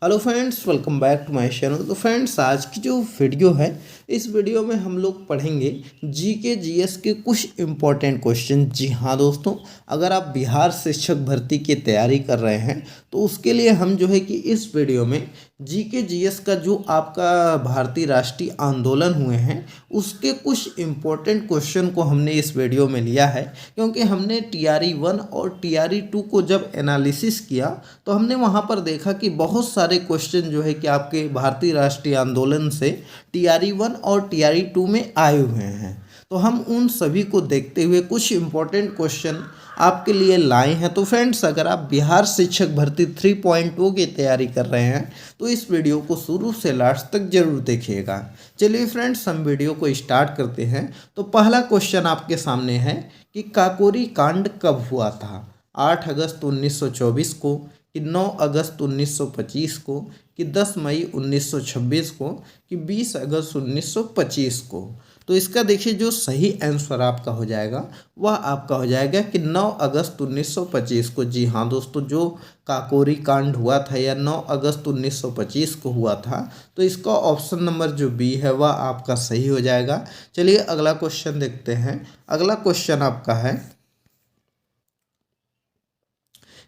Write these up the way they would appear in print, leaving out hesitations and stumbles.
Hello friends, welcome back to my channel. तो friends, आज की जो वीडियो है, इस वीडियो में हम लोग पढ़ेंगे जीके जीएस के कुछ इम्पोर्टेंट क्वेश्चन। जी हाँ दोस्तों, अगर आप बिहार शिक्षक भर्ती की तैयारी कर रहे हैं तो उसके लिए हम जो है कि इस वीडियो में जीके जीएस का जो आपका भारतीय राष्ट्रीय आंदोलन हुए हैं उसके कुछ इम्पोर्टेंट क्वेश्चन को हमने इस वीडियो में लिया है। क्योंकि हमने टीआरई 1 और टीआरई 2 को जब एनालिसिस किया तो हमने वहाँ पर देखा कि बहुत सारे क्वेश्चन जो है कि आपके भारतीय राष्ट्रीय आंदोलन से टीआरई 1 और टीआरई 2 में आए हुए हैं। तो हम उन सभी को देखते हुए कुछ इम्पोर्टेंट क्वेश्चन आपके लिए लाए हैं। तो फ्रेंड्स, अगर आप बिहार शिक्षक भर्ती 3.0 की तैयारी कर रहे हैं तो इस वीडियो को शुरू से लास्ट तक जरूर देखिएगा। चलिए फ्रेंड्स, हम वीडियो को स्टार्ट करते हैं। तो पहला क्वेश्चन आपके सामने है कि काकोरी कांड कब हुआ था? 8 अगस्त 1924 को, कि 9 अगस्त 1925 को, कि 10 मई 1926 को, कि 20 अगस्त 1925 को। तो इसका देखिए जो सही आंसर आपका हो जाएगा वह आपका हो जाएगा कि 9 अगस्त 1925 को। जी हाँ दोस्तों, जो काकोरी कांड हुआ था या 9 अगस्त 1925 को हुआ था। तो इसका ऑप्शन नंबर जो बी है वह आपका सही हो जाएगा। चलिए अगला क्वेश्चन देखते हैं। अगला क्वेश्चन आपका है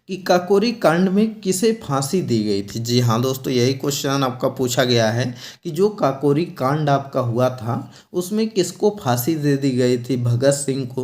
कि काकोरी कांड में किसे फांसी दी गई थी? जी हाँ दोस्तों, यही क्वेश्चन आपका पूछा गया है कि जो काकोरी कांड आपका हुआ था उसमें किसको फांसी दे दी गई थी? भगत सिंह को,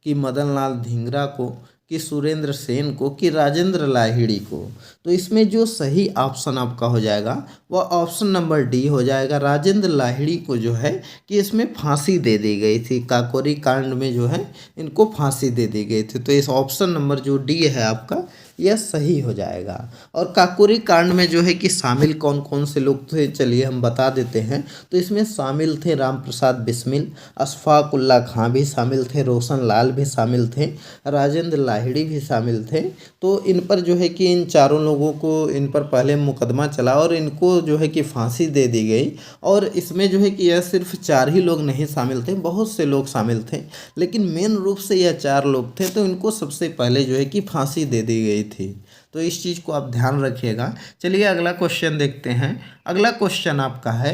कि मदन लाल धिंगरा को, कि सुरेंद्र सेन को, कि राजेंद्र लाहिड़ी को। तो इसमें जो सही ऑप्शन आपका हो जाएगा वह ऑप्शन नंबर डी हो जाएगा। राजेंद्र लाहिड़ी को जो है कि इसमें फांसी दे दी गई थी। काकोरी कांड में जो है इनको फांसी दे दी गई थी। तो इस ऑप्शन नंबर जो डी है आपका यह सही हो जाएगा। और काकोरी कांड में जो है कि शामिल कौन कौन से लोग थे, चलिए हम बता देते हैं। तो इसमें शामिल थे राम प्रसाद बिस्मिल, अशफाक उल्ला खां भी शामिल थे, रोशन लाल भी शामिल थे, राजेंद्र लाहिड़ी भी शामिल थे। तो इन पर जो है कि इन चारों लोगों को इन पर पहले मुकदमा चला और इनको जो है कि फांसी दे दी गई। और इसमें जो है कि यह सिर्फ 4 ही लोग नहीं शामिल थे, बहुत से लोग शामिल थे, लेकिन मेन रूप से यह 4 लोग थे। तो इनको सबसे पहले जो है कि फांसी दे दी गई थी। तो इस चीज़ को आप ध्यान रखिएगा। चलिए अगला क्वेश्चन देखते हैं। अगला क्वेश्चन आपका है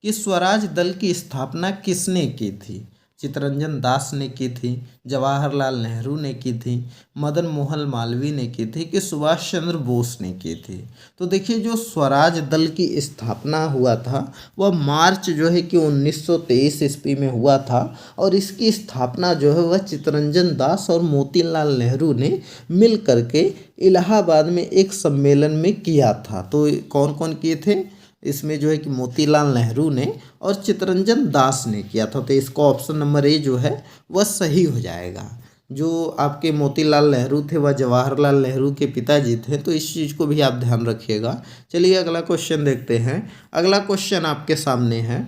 कि स्वराज दल की स्थापना किसने की थी? चित्तरंजन दास ने की थी, जवाहरलाल नेहरू ने की थी, मदन मोहन मालवीय ने की थी, कि सुभाष चंद्र बोस ने की थी? तो देखिए जो स्वराज दल की स्थापना हुआ था वह मार्च जो है कि 1923 ईस्वी में हुआ था। और इसकी स्थापना जो है वह चित्तरंजन दास और मोतीलाल नेहरू ने मिल करके इलाहाबाद में एक सम्मेलन में किया था। तो कौन कौन किए थे इसमें? जो है कि मोतीलाल नेहरू ने और चित्तरंजन दास ने किया था। तो इसका ऑप्शन नंबर ए जो है वह सही हो जाएगा। जो आपके मोतीलाल नेहरू थे वह जवाहरलाल नेहरू के पिताजी थे। तो इस चीज़ को भी आप ध्यान रखिएगा। चलिए अगला क्वेश्चन देखते हैं। अगला क्वेश्चन आपके सामने है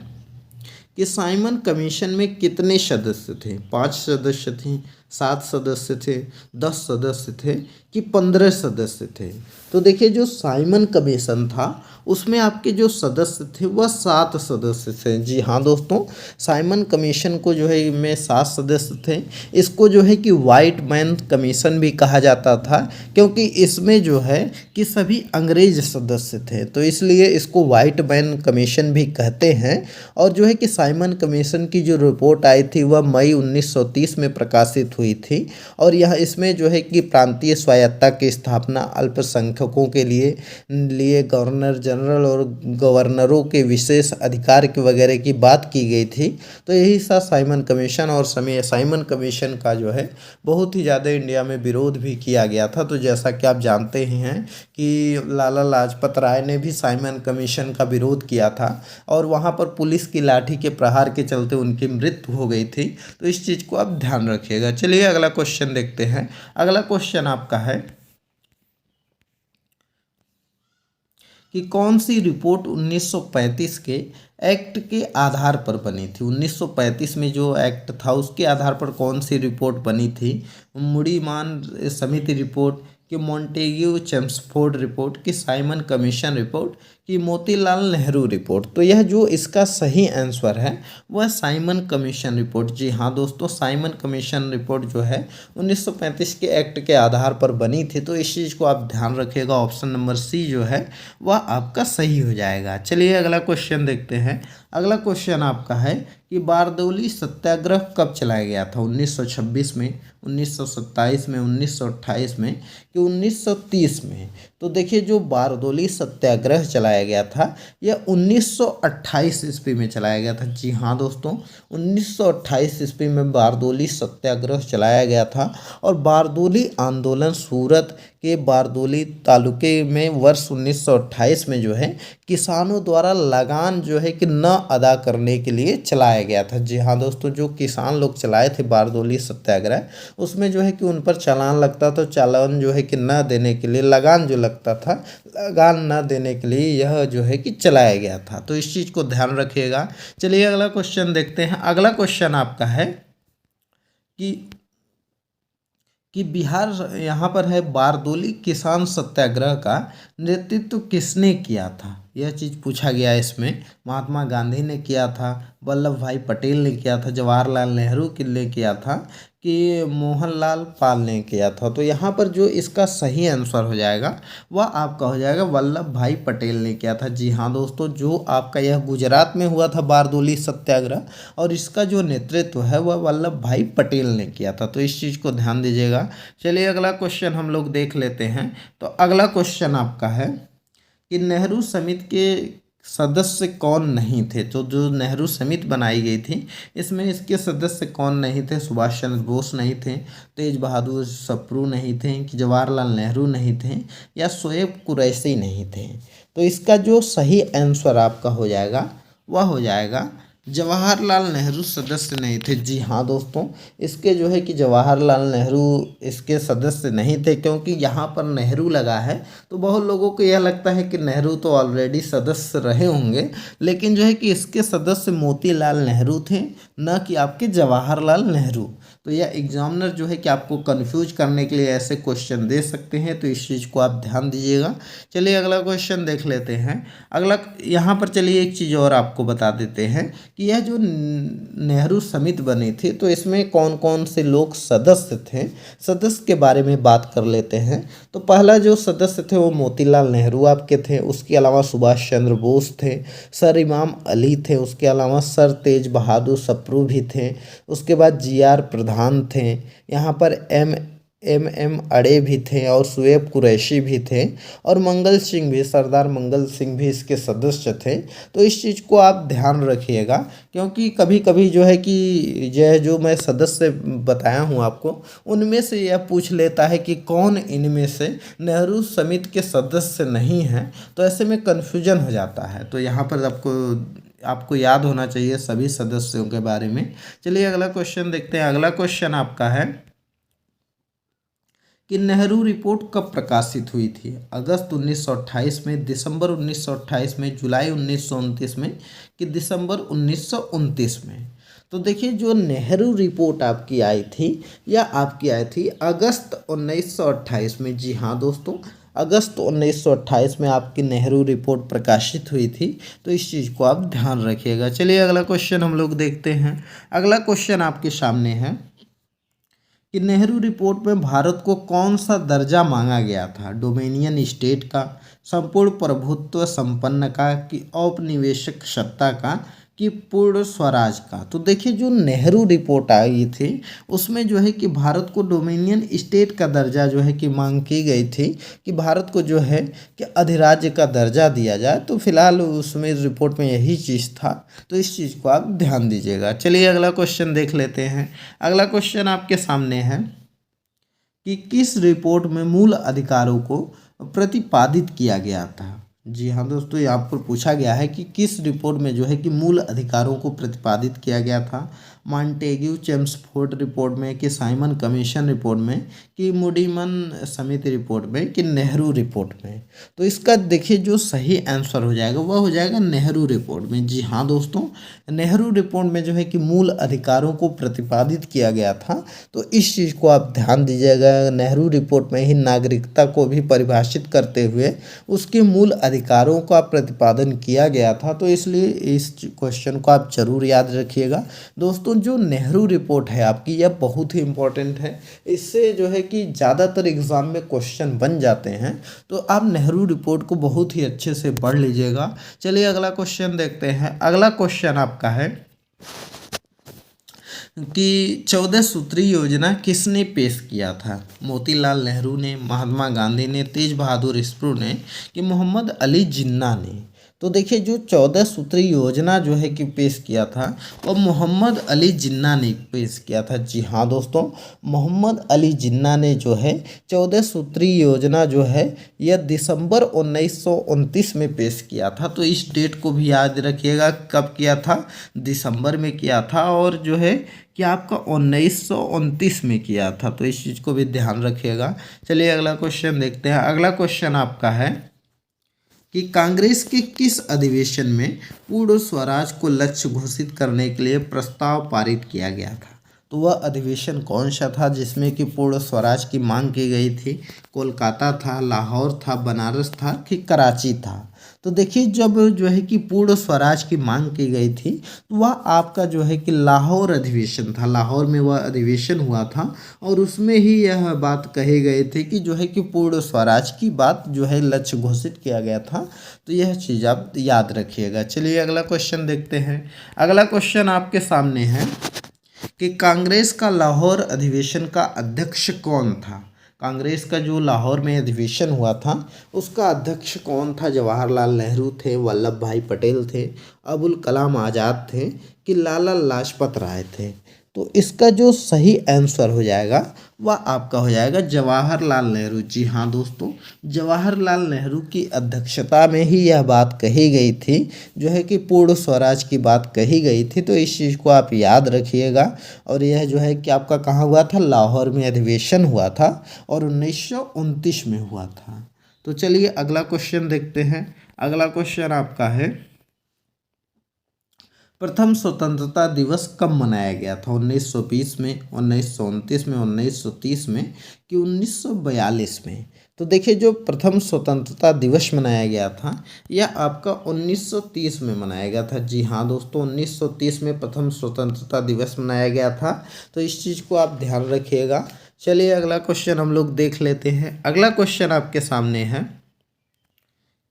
कि साइमन कमीशन में कितने सदस्य थे? 5 सदस्य थे, 7 सदस्य थे, 10 सदस्य थे, कि 15 सदस्य थे? तो देखिए जो साइमन कमीशन था उसमें आपके जो सदस्य थे वह 7 सदस्य थे। जी हाँ दोस्तों, साइमन कमीशन को जो है में 7 सदस्य थे। इसको जो है कि वाइट मैन कमीशन भी कहा जाता था, क्योंकि इसमें जो है कि सभी अंग्रेज सदस्य थे, तो इसलिए इसको वाइट मैन कमीशन भी कहते हैं। और जो है कि साइमन कमीशन की जो रिपोर्ट आई थी वह मई 1930 में प्रकाशित हुई थी। और यह इसमें जो है कि प्रांतीय स्वायत्तता की स्थापना, अल्पसंख्यकों के लिए गवर्नर जनरल और गवर्नरों के विशेष अधिकार के वगैरह की बात की गई थी। तो यही था साइमन कमीशन। और साइमन कमीशन का जो है बहुत ही ज़्यादा इंडिया में विरोध भी किया गया था। तो जैसा कि आप जानते ही हैं कि लाला लाजपत राय ने भी साइमन कमीशन का विरोध किया था और वहाँ पर पुलिस की लाठी के प्रहार के चलते उनकी मृत्यु हो गई थी। तो इस चीज़ को आप ध्यान रखिएगा। चलिए अगला क्वेश्चन देखते हैं। अगला क्वेश्चन आपका है कि कौन सी रिपोर्ट 1935 के एक्ट के आधार पर बनी थी? 1935 में जो एक्ट था उसके आधार पर कौन सी रिपोर्ट बनी थी? मुड़ीमान समिति रिपोर्ट, कि मॉन्टेग्यू चेम्सफोर्ड रिपोर्ट, कि साइमन कमीशन रिपोर्ट, कि मोतीलाल नेहरू रिपोर्ट। तो यह जो इसका सही आंसर है वह साइमन कमीशन रिपोर्ट। जी हाँ दोस्तों, साइमन कमीशन रिपोर्ट जो है 1935 के एक्ट के आधार पर बनी थी। तो इस चीज़ को आप ध्यान रखिएगा, ऑप्शन नंबर सी जो है वह आपका सही हो जाएगा। चलिए अगला क्वेश्चन देखते हैं। अगला क्वेश्चन आपका है कि बारदौली सत्याग्रह कब चलाया गया था? 1926 में, 1927 में, 1928 में, कि 1930 में? तो देखिए, जो बारदौली सत्याग्रह चलाया गया था यह 1928 ईस्वी में चलाया गया था। जी हाँ दोस्तों, 1928 ईस्वी में बारदौली सत्याग्रह चलाया गया था। और बारदौली आंदोलन सूरत के बारदौली तालुके में वर्ष 1928 में जो है किसानों द्वारा लगान जो है कि न अदा करने के लिए चलाया गया था। जी हाँ दोस्तों, जो किसान लोग चलाए थे बारदौली सत्याग्रह, उसमें जो है कि उन पर चालान लगता, तो चालान जो है कि न देने के लिए, लगान जो लगता था, लगान न देने के लिए यह जो है कि चलाया गया था। तो इस चीज़ को ध्यान रखिएगा। चलिए अगला क्वेश्चन देखते हैं। अगला क्वेश्चन आपका है कि बिहार, यहाँ पर है, बारदौली किसान सत्याग्रह का नेतृत्व किसने किया था? यह चीज़ पूछा गया है इसमें। महात्मा गांधी ने किया था, वल्लभ भाई पटेल ने किया था, जवाहरलाल नेहरू ने किया था, कि मोहनलाल पाल ने किया था? तो यहाँ पर जो इसका सही आंसर हो जाएगा वह आपका हो जाएगा वल्लभ भाई पटेल ने किया था। जी हाँ दोस्तों, जो आपका यह गुजरात में हुआ था बारदौली सत्याग्रह, और इसका जो नेतृत्व है वह वल्लभ भाई पटेल ने किया था। तो इस चीज़ को ध्यान दीजिएगा। चलिए अगला क्वेश्चन हम लोग देख लेते हैं। तो अगला क्वेश्चन आपका है कि नेहरू समिति के सदस्य कौन नहीं थे? तो जो नेहरू समिति बनाई गई थी इसमें इसके सदस्य कौन नहीं थे? सुभाष चंद्र बोस नहीं थे, तेज बहादुर सप्रू नहीं थे, कि जवाहरलाल नेहरू नहीं थे, या शोएब कुरैशी नहीं थे? तो इसका जो सही आंसर आपका हो जाएगा वह हो जाएगा जवाहरलाल नेहरू सदस्य नहीं थे। जी हाँ दोस्तों, इसके जो है कि जवाहरलाल नेहरू इसके सदस्य नहीं थे, क्योंकि यहाँ पर नेहरू लगा है तो बहुत लोगों को यह लगता है कि नेहरू तो ऑलरेडी सदस्य रहे होंगे, लेकिन जो है कि इसके सदस्य मोतीलाल नेहरू थे, न कि आपके जवाहरलाल नेहरू। तो यह एग्जामिनर जो है कि आपको कंफ्यूज करने के लिए ऐसे क्वेश्चन दे सकते हैं, तो इस चीज़ को आप ध्यान दीजिएगा। चलिए अगला क्वेश्चन देख लेते हैं। अगला यहाँ पर चलिए एक चीज़ और आपको बता देते हैं कि यह जो नेहरू समिति बनी थी तो इसमें कौन कौन से लोग सदस्य थे, सदस्य के बारे में बात कर लेते हैं। तो पहला जो सदस्य थे वो मोतीलाल नेहरू आपके थे, उसके अलावा सुभाष चंद्र बोस थे, सर इमाम अली थे, उसके अलावा सर तेज बहादुर सप्रू भी थे, उसके बाद जी.आर. प्रधान थे, यहाँ पर एम अड़े भी थे, और शोएब कुरैशी भी थे, और मंगल सिंह भी, सरदार मंगल सिंह भी इसके सदस्य थे। तो इस चीज़ को आप ध्यान रखिएगा, क्योंकि कभी कभी जो है कि यह जो मैं सदस्य बताया हूँ आपको, उनमें से यह पूछ लेता है कि कौन इनमें से नेहरू समिति के सदस्य नहीं हैं, तो ऐसे में कन्फ्यूजन हो जाता है। तो यहाँ पर आपको याद होना चाहिए सभी सदस्यों के बारे में। चलिए अगला क्वेश्चन देखते हैं। अगला क्वेश्चन आपका है कि नेहरू रिपोर्ट कब प्रकाशित हुई थी? अगस्त 1928 में, दिसंबर 1928 में, जुलाई 1929 में, कि दिसंबर 1929 में? तो देखिए, जो नेहरू रिपोर्ट आपकी आई थी यह आपकी आई थी अगस्त 1928 में। जी हाँ दोस्तों, अगस्त 1928 में आपकी नेहरू रिपोर्ट प्रकाशित हुई थी। तो इस चीज़ को आप ध्यान रखिएगा। चलिए अगला क्वेश्चन हम लोग देखते हैं। अगला क्वेश्चन आपके सामने है कि नेहरू रिपोर्ट में भारत को कौन सा दर्जा मांगा गया था? डोमिनियन स्टेट का, संपूर्ण प्रभुत्व संपन्न का, कि औपनिवेशिक सत्ता का, कि पूर्ण स्वराज का? तो देखिए, जो नेहरू रिपोर्ट आई थी उसमें जो है कि भारत को डोमिनियन स्टेट का दर्जा जो है कि मांग की गई थी, कि भारत को जो है कि अधिराज्य का दर्जा दिया जाए। तो फिलहाल उसमें रिपोर्ट में यही चीज़ था, तो इस चीज़ को आप ध्यान दीजिएगा। चलिए अगला क्वेश्चन देख लेते हैं। अगला क्वेश्चन आपके सामने है कि किस रिपोर्ट में मूल अधिकारों को प्रतिपादित किया गया था? जी हाँ दोस्तों, यहाँ पर पूछा गया है कि किस रिपोर्ट में जो है कि मूल अधिकारों को प्रतिपादित किया गया था। मॉन्टेग्यू चेम्सफोर्ड रिपोर्ट में, कि साइमन कमीशन रिपोर्ट में, कि मूडीमन समिति रिपोर्ट में, कि नेहरू रिपोर्ट में। तो इसका देखिए जो सही आंसर हो जाएगा वह हो जाएगा नेहरू रिपोर्ट में। जी हाँ दोस्तों, नेहरू रिपोर्ट में जो है कि मूल अधिकारों को प्रतिपादित किया गया था। तो इस चीज़ को आप ध्यान दीजिएगा, नेहरू रिपोर्ट में ही नागरिकता को भी परिभाषित करते हुए उसके मूल अधिकारों का प्रतिपादन किया गया था। तो इसलिए इस क्वेश्चन को आप जरूर याद रखिएगा दोस्तों। जो नेहरू रिपोर्ट है आपकी, यह बहुत ही इम्पोर्टेंट है। इससे जो है कि ज़्यादातर एग्जाम में क्वेश्चन बन जाते हैं, तो आप नेहरू रिपोर्ट को बहुत ही अच्छे से पढ़ लीजिएगा। चलिए अगला क्वेश्चन देखते हैं। अगला क्वेश्चन आपका है कि 14 सूत्री योजना किसने पेश किया था? मोतीलाल नेहरू ने, महात्मा गांधी ने, तेज बहादुर स्प्रू ने, कि मोहम्मद अली जिन्ना ने। तो देखिए जो 14 सूत्री योजना जो है कि पेश किया था वह मोहम्मद अली जिन्ना ने पेश किया था। जी हाँ दोस्तों, मोहम्मद अली जिन्ना ने जो है 14 सूत्री योजना जो है यह दिसंबर 1929 में पेश किया था। तो इस डेट को भी याद रखिएगा, कब किया था? दिसंबर में किया था, और जो है कि आपका 1929 में किया था। तो इस चीज़ को भी ध्यान रखिएगा। चलिए अगला क्वेश्चन देखते हैं। अगला क्वेश्चन आपका है कि कांग्रेस के किस अधिवेशन में पूर्ण स्वराज को लक्ष्य घोषित करने के लिए प्रस्ताव पारित किया गया था? तो वह अधिवेशन कौन सा था जिसमें कि पूर्ण स्वराज की मांग की गई थी? कोलकाता था, लाहौर था, बनारस था, कि कराची था? तो देखिए जब जो है कि पूर्ण स्वराज की मांग की गई थी तो वह आपका जो है कि लाहौर अधिवेशन था। लाहौर में वह अधिवेशन हुआ था और उसमें ही यह बात कही गई थी कि जो है कि पूर्ण स्वराज की बात जो है लक्ष्य घोषित किया गया था। तो यह चीज़ आप याद रखिएगा। चलिए अगला क्वेश्चन देखते हैं। अगला क्वेश्चन आपके सामने है कि कांग्रेस का लाहौर अधिवेशन का अध्यक्ष कौन था? कांग्रेस का जो लाहौर में अधिवेशन हुआ था उसका अध्यक्ष कौन था? जवाहरलाल नेहरू थे, वल्लभ भाई पटेल थे, अबुल कलाम आज़ाद थे, कि लाला लाजपत राय थे? तो इसका जो सही आंसर हो जाएगा वह आपका हो जाएगा जवाहरलाल नेहरू। जी हाँ दोस्तों, जवाहरलाल नेहरू की अध्यक्षता में ही यह बात कही गई थी, जो है कि पूर्ण स्वराज की बात कही गई थी। तो इस चीज़ को आप याद रखिएगा। और यह जो है कि आपका कहाँ हुआ था? लाहौर में अधिवेशन हुआ था और 1929 में हुआ था। तो चलिए अगला क्वेश्चन देखते हैं। अगला क्वेश्चन आपका है प्रथम स्वतंत्रता दिवस कब मनाया गया था? 1920 में, 1929 में, 1930 में, कि 1942 में? तो देखिए जो प्रथम स्वतंत्रता दिवस मनाया गया था यह आपका 1930 में मनाया गया था। जी हाँ दोस्तों, 1930 में प्रथम स्वतंत्रता दिवस मनाया गया था। तो इस चीज़ को आप ध्यान रखिएगा। चलिए अगला क्वेश्चन हम लोग देख लेते हैं। अगला क्वेश्चन आपके सामने है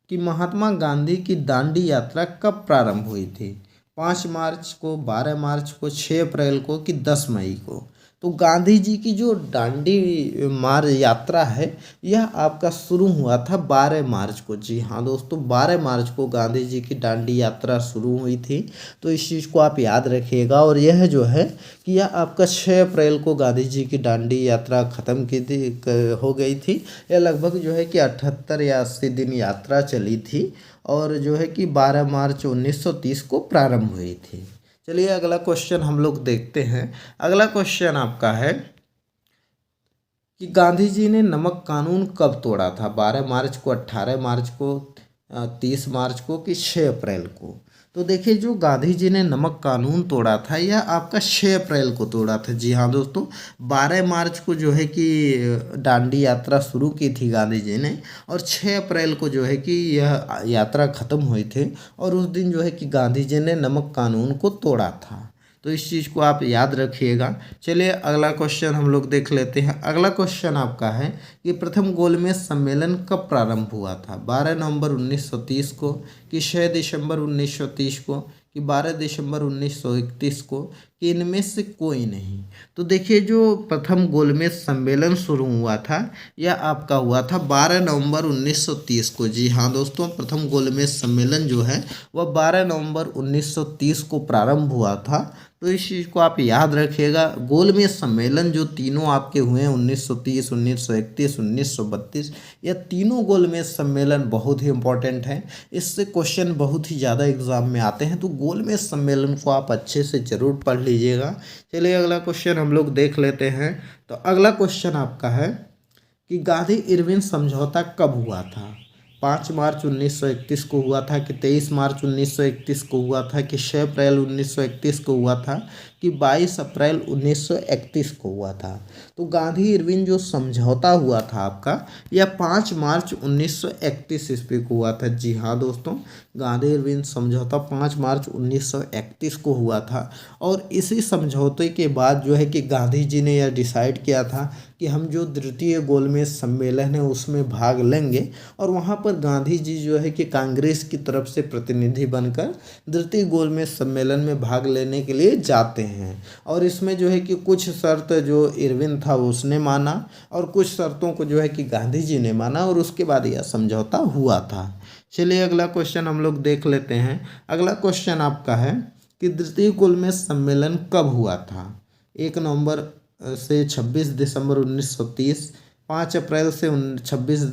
कि महात्मा गांधी की दांडी यात्रा कब प्रारंभ हुई थी? 5 मार्च को, 12 मार्च को, 6 अप्रैल को, कि 10 मई को? तो गांधी जी की जो दांडी मार्च यात्रा है यह आपका शुरू हुआ था 12 मार्च को। जी हाँ दोस्तों, 12 मार्च को गांधी जी की दांडी यात्रा शुरू हुई थी। तो इस चीज़ को आप याद रखिएगा। और यह जो है कि यह आपका 6 अप्रैल को गांधी जी की दांडी यात्रा ख़त्म की थी, हो गई थी। यह लगभग जो है कि 78 या 80 दिन यात्रा चली थी और जो है कि 12 मार्च 1930 को प्रारंभ हुई थी। चलिए अगला क्वेश्चन हम लोग देखते हैं। अगला क्वेश्चन आपका है कि गांधी जी ने नमक कानून कब तोड़ा था? 12 मार्च को, 18 मार्च को, 30 मार्च को, कि 6 अप्रैल को? तो देखिए जो गांधी जी ने नमक कानून तोड़ा था यह आपका 6 अप्रैल को तोड़ा था। जी हाँ दोस्तों, 12 मार्च को जो है कि दांडी यात्रा शुरू की थी गांधी जी ने, और 6 अप्रैल को जो है कि यह यात्रा ख़त्म हुई थी। और उस दिन जो है कि गांधी जी ने नमक कानून को तोड़ा था। तो इस चीज़ को आप याद रखिएगा। चलिए अगला क्वेश्चन हम लोग देख लेते हैं। अगला क्वेश्चन आपका है कि प्रथम गोलमेज सम्मेलन कब प्रारंभ हुआ था? 12 नवंबर 1930 को, कि 6 दिसंबर 1930 को, कि 12 दिसंबर 1931 को, कि इनमें से कोई नहीं? तो देखिए जो प्रथम गोलमेज सम्मेलन शुरू हुआ था यह आपका हुआ था 12 नवंबर 1930 को। जी हाँ दोस्तों, प्रथम गोलमेज सम्मेलन जो है वह 12 नवंबर 1930 को प्रारंभ हुआ था। तो इस चीज़ को आप याद रखिएगा। गोलमेज सम्मेलन जो तीनों आपके हुए हैं 1930, 1931, 1932, यह तीनों गोलमेज सम्मेलन बहुत ही इंपॉर्टेंट हैं। इससे क्वेश्चन बहुत ही ज़्यादा एग्जाम में आते हैं। तो गोलमेज सम्मेलन को आप अच्छे से ज़रूर पढ़ लीजिएगा। चलिए अगला क्वेश्चन हम लोग देख लेते हैं। तो अगला क्वेश्चन आपका है कि गांधी इरविन समझौता कब हुआ था। 5 मार्च 1931 को हुआ था कि 23 मार्च 1931 को हुआ था कि 6 अप्रैल 1931 को हुआ था कि 22 अप्रैल 1931 को हुआ था। तो गांधी इरविन जो समझौता हुआ था आपका, यह 5 मार्च 1931 ईस्वी को हुआ था। जी हाँ दोस्तों, गांधी इरविन समझौता 5 मार्च 1931 को हुआ था। और इसी समझौते के बाद जो है कि गांधी जी ने यह डिसाइड किया था कि हम जो द्वितीय गोलमेज सम्मेलन है उसमें भाग लेंगे, और वहाँ पर गांधी जी जो है कि कांग्रेस की तरफ से प्रतिनिधि बनकर द्वितीय गोलमेज सम्मेलन में भाग लेने के लिए जाते हैं। और इसमें जो है कि कुछ शर्त जो इरविन था उसने माना, और कुछ शर्तों को जो है कि गांधी जी ने माना, और उसके बाद यह समझौता हुआ था। चलिए अगला क्वेश्चन हम लोग देख लेते हैं। अगला क्वेश्चन आपका है कि द्वितीय गोलमेज सम्मेलन कब हुआ था। 1 नवंबर से 26 दिसंबर 1930, 5 अप्रैल से 26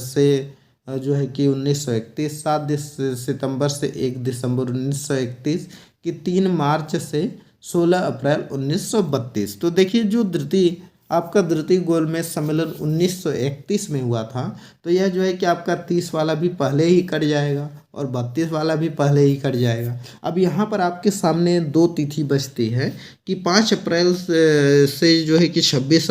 से जो है कि 1931, 7 सितंबर से 1 दिसंबर 1931 कि 3 मार्च से 16 अप्रैल 1932। तो देखिए जो द्वितीय गोलमेज सम्मेलन 1931 में हुआ था, तो यह जो है कि आपका 30 वाला भी पहले ही कट जाएगा और 32 वाला भी पहले ही कट जाएगा। अब यहाँ पर आपके सामने दो तिथि बचती है कि 5 अप्रैल से जो है कि 26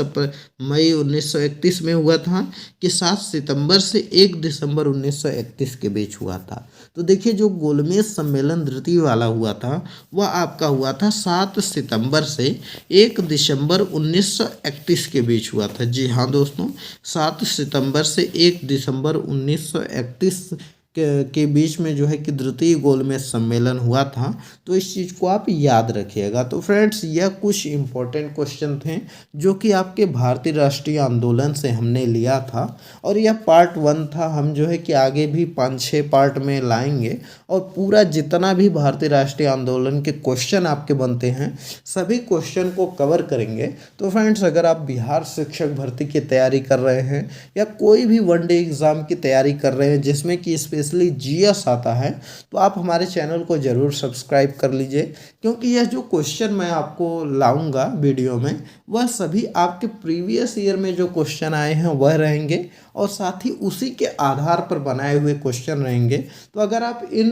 मई 1931 में हुआ था कि 7 सितंबर से 1 दिसंबर 1931 के बीच हुआ था। तो देखिए जो गोलमेज सम्मेलन द्वितीय वाला हुआ था वह आपका हुआ था 7 सितंबर से 1 दिसंबर 1931 के बीच हुआ था। जी हाँ दोस्तों, 7 सितंबर से 1 दिसंबर 1931 के बीच में जो है कि द्वितीय गोलमेज सम्मेलन हुआ था। तो इस चीज़ को आप याद रखिएगा। तो फ्रेंड्स, यह कुछ इम्पोर्टेंट क्वेश्चन थे जो कि आपके भारतीय राष्ट्रीय आंदोलन से हमने लिया था, और यह पार्ट 1 था। हम जो है कि आगे भी 5-6 पार्ट में लाएंगे, और पूरा जितना भी भारतीय राष्ट्रीय आंदोलन के क्वेश्चन आपके बनते हैं सभी क्वेश्चन को कवर करेंगे। तो फ्रेंड्स, अगर आप बिहार शिक्षक भर्ती की तैयारी कर रहे हैं या कोई भी वनडे एग्ज़ाम की तैयारी कर रहे हैं जिसमें कि स्पेशली जीएस आता है, तो आप हमारे चैनल को ज़रूर सब्सक्राइब कर लीजिए, क्योंकि यह जो क्वेश्चन मैं आपको लाऊंगा वीडियो में वह सभी आपके प्रीवियस ईयर में जो क्वेश्चन आए हैं वह रहेंगे, और साथ ही उसी के आधार पर बनाए हुए क्वेश्चन रहेंगे। तो अगर आप इन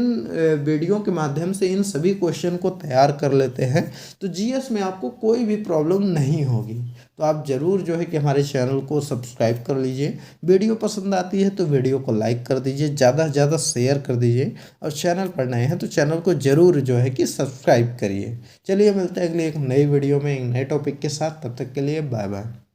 वीडियो के माध्यम से इन सभी क्वेश्चन को तैयार कर लेते हैं तो जीएस में आपको कोई भी प्रॉब्लम नहीं होगी। तो आप ज़रूर जो है कि हमारे चैनल को सब्सक्राइब कर लीजिए। वीडियो पसंद आती है तो वीडियो को लाइक कर दीजिए, ज़्यादा से ज़्यादा शेयर कर दीजिए, और चैनल पर नए हैं तो चैनल को ज़रूर जो है कि सब्सक्राइब करिए। चलिए मिलते हैं अगली एक नई वीडियो में एक नए टॉपिक के साथ। तब तक के लिए बाय बाय।